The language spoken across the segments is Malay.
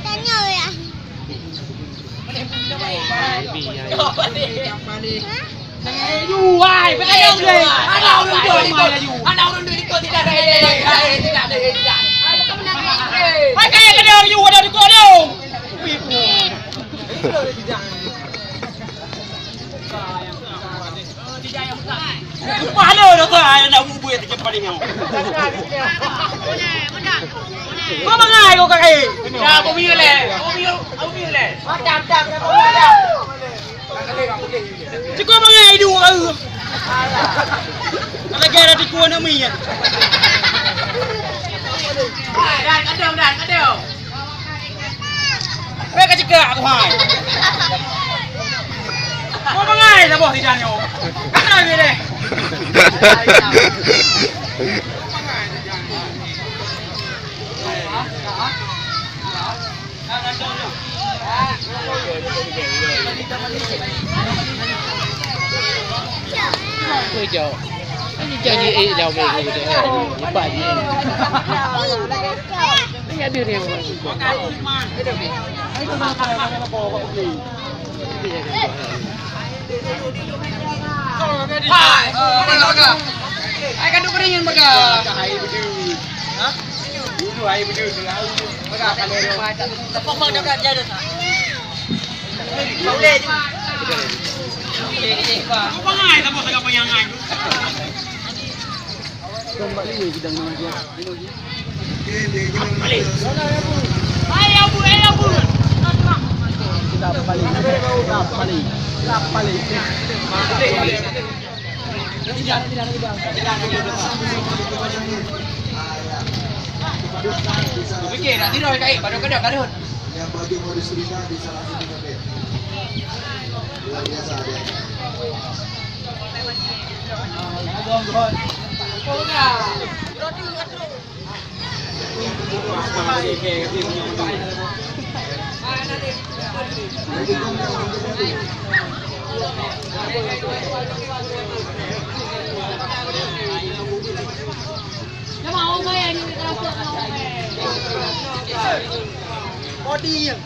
Tanya ya. Jual, berkaya boleh. Ada orang jual mana you? Ada orang duit kau tidak ada. Tidak. Hai kaya kena you ada di kau dong. Mana dah tu nak buat dia cepat ni. Kau mengai kau kakak? Ya, aku biar le. Macam. Cikgu mengai dua. Ada gara di kau nak minyak. Dan kadang. Mereka cakap aku hai. Kau mengai dah boh tidak nyo. Kenapa ni deh? Tôi chờ anh chờ như leo về người thế này như vậy gì nghe điều này Hai, mana? Ai kan dukung ingin maga. Hai bedu. Hah? Dulu hai bedu dengan maga kalau tepuk mang dah jadi dah. Boleh je. Kau pangai tak boleh apa yang ngai. kembali kita dengan dia Balik. Ayo bu. kita balik Fikir nak tidur kat baru kedap kadun. Yang bagi modus lima di salah satu mobil. Luar biasa dia. Body yang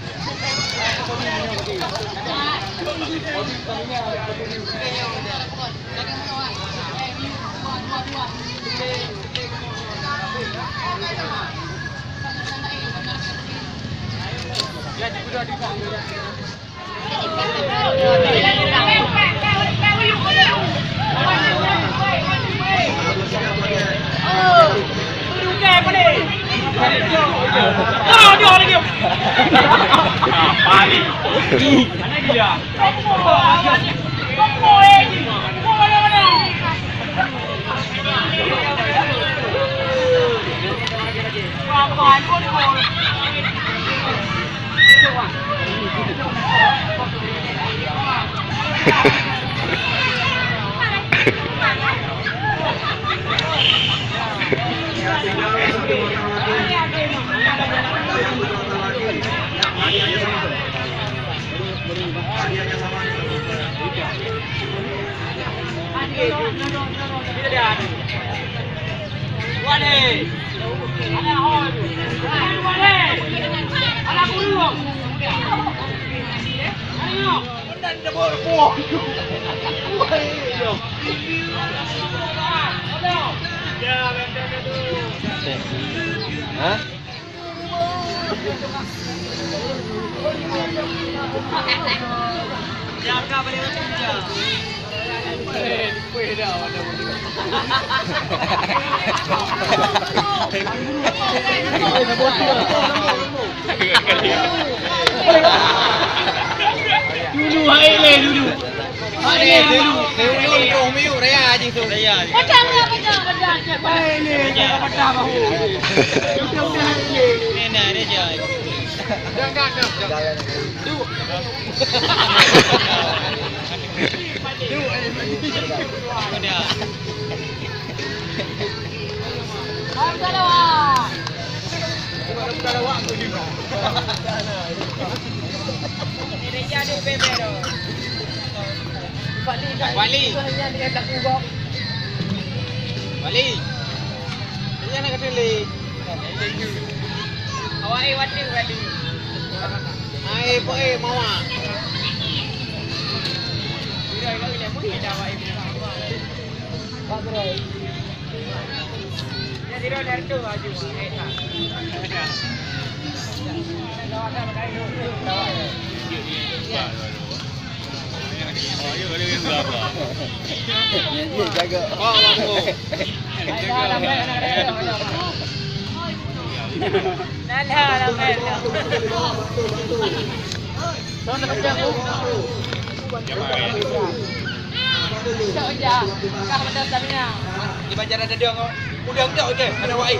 hah jaga balik kerja. dulu hai le dulu Dulu kau miu raya je tu. Raya. Pedang. Hai le, jangan pedah bahu. nena dia je Jangan. Du. dia Wali. Dia nak kata le. Awak water water. Ai po mawak. Kira kau ni mesti dah awak ini. Pak bro. Ya diro dari tu aju. Jaga. Di Banjar ada dia kau. Udang tak je, ada wai.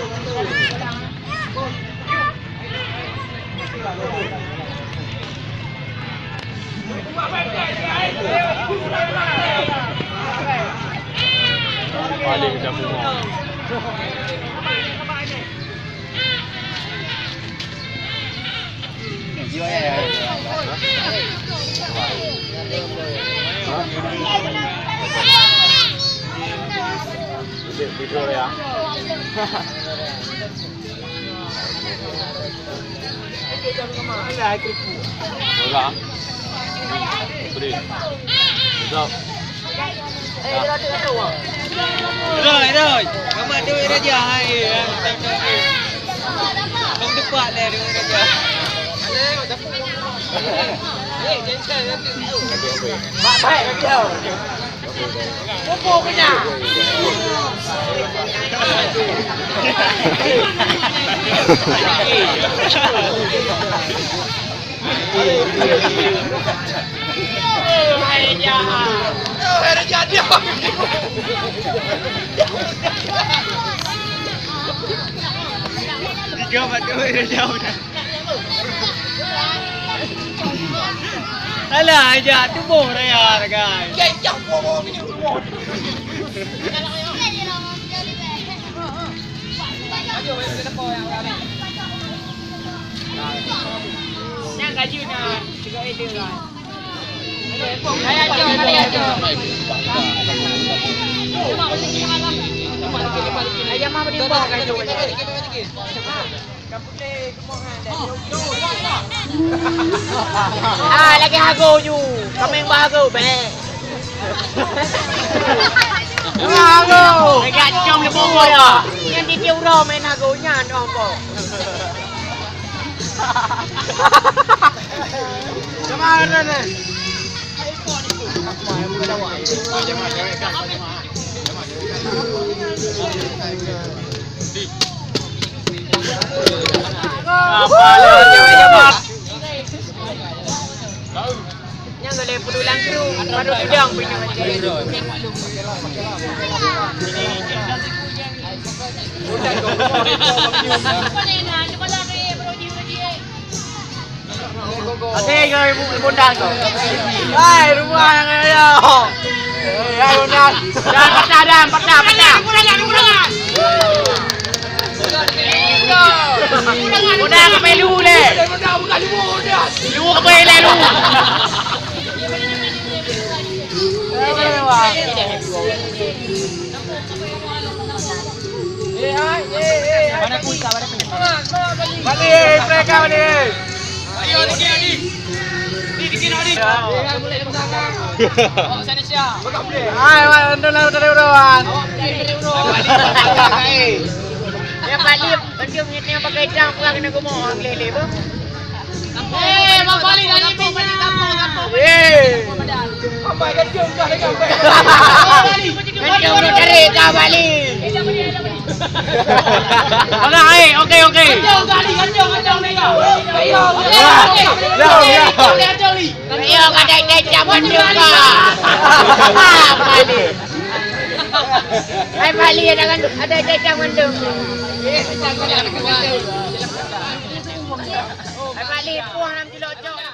Paling jamu. Jiwa ya. Video ya. Hola. Beri. Stop. Rồi. Kamu tu raja hai. Không tepat dah dia raja. Mak baik raja. Popo punya. Raja dia. Tiga batu raja dah. Alah aja tubuh raya guys. Kecap bobo ni tubuh. Yang gaji nak 3 itu kan. Ayam apa dia bawa kan tu? Lagi hago you. Kami yang bahago be. Hago. Lagi jom di bawah ya. Yang di tiura main hagonya apa? Kemana ni? Yang boleh pulang kru, baru tudang punya macam. Ate kau bundang tu. Hai, rumah yang ada. Hai, bundang. Dah, patah. Pulangan. Bundang apa lu le? Bundang bukan lu. Lu apa le lu? Mana kuisa, mana kuisa. Balik, mereka balik. Ayo, Adi. Di Adi. Boleh belakang. Oh, sana siap. Boleh. Hai, dari uruan. Dari uruan. Ya balik, pendiam ni pakai jam pulang kena gumau orang lele tu. Mak balik dari kampung. Sampai kan jom dah dekat. Pendiam cari kau balik. Okey. Ganjong mereka. Ayo kadang jaman juga. Balik. Hai balik ada jaman tu. Hai balik puang 6 kilo jom.